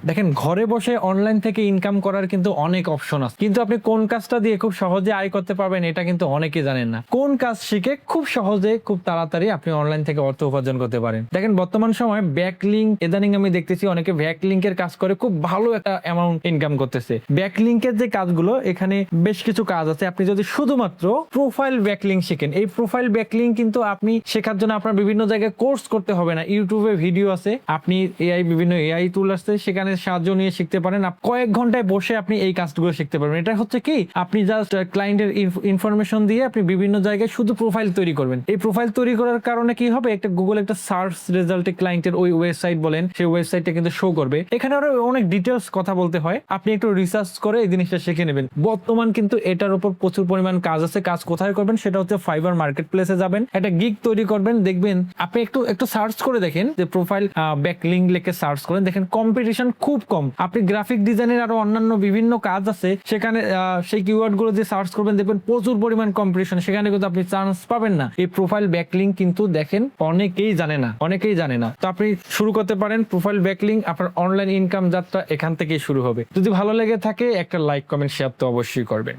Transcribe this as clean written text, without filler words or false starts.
দেখেন, ঘরে বসে অনলাইন থেকে ইনকাম করার কিন্তু অনেক অপশন আছে, কিন্তু আপনি কোন কাজটা দিয়ে খুব সহজে আয় করতে পারবেন এটা কিন্তু অনেকেই জানেন না। কোন কাজ শিখে খুব সহজে খুব তাড়াতাড়ি আপনি অনলাইন থেকে অর্থ উপার্জন করতে পারেন। দেখেন, বর্তমান সময়ে ব্যাকলিঙ্ক, ইদানিং আমি দেখতেছি অনেকে ব্যাকলিঙ্কের কাজ করে খুব ভালো একটা অ্যামাউন্ট ইনকাম করতেছে। ব্যাকলিঙ্কের যে কাজগুলো, এখানে বেশ কিছু কাজ আছে। আপনি যদি শুধুমাত্র প্রোফাইল ব্যাকলিঙ্ক শিখেন, এই প্রোফাইল ব্যাকলিঙ্ক কিন্তু আপনি শেখার জন্য আপনার বিভিন্ন জায়গায় কোর্স করতে হবে না। ইউটিউবে ভিডিও আছে, আপনি বিভিন্ন এআই টুল আছে, সেখানে সাহায্য নিয়ে শিখতে পারেন। কয়েক ঘন্টায় বসে আপনি এই কাজগুলো শিখতে পারবেন। এটা হচ্ছে কি, আপনি জাস্ট ক্লায়েন্টের ইনফরমেশন দিয়ে আপনি বিভিন্ন জায়গায় শুধু প্রোফাইল তৈরি করবেন। এই প্রোফাইল তৈরি করার কারণে কি হবে, একটা গুগল একটা সার্চ রেজাল্টে ক্লায়েন্টের ওই ওয়েবসাইট বলেন, সেই ওয়েবসাইটটা কিন্তু শো করবে। এখানে আরো অনেক ডিটেলস কথা বলতে হয়, আপনি একটু রিসার্চ করে এই জিনিসটা শিখে নেবেন। বর্তমান কিন্তু এটার উপর প্রচুর পরিমাণ কাজ আছে। কাজ কোথায় করবেন, সেটা হচ্ছে ফাইবার মার্কেট প্লেসে যাবেন, একটা গিগ তৈরি করবেন। দেখবেন, আপনি একটু সার্চ করে দেখেন যে প্রোফাইল ব্যাকলিঙ্ক লিখে সার্চ করেন, দেখেন কম্পিটিশন খুব কম। আপনি গ্রাফিক ডিজাইনের আরো অন্যান্য বিভিন্ন কাজ আছে, সেখানে সেই কিওয়ার্ড গুলো দিয়ে সার্চ করবেন, দেখবেন প্রচুর পরিমাণ কম্পিটিশন, সেখানে কিন্তু আপনি চান্স পাবেন না। এই প্রোফাইল ব্যাকলিঙ্ক কিন্তু দেখেন অনেকেই জানে না। তো আপনি শুরু করতে পারেন প্রোফাইল ব্যাকলিঙ্ক, আপনার অনলাইন ইনকাম যাত্রা এখান থেকেই শুরু হবে। যদি ভালো লেগে থাকে একটা লাইক, কমেন্ট, শেয়ার তো অবশ্যই করবেন।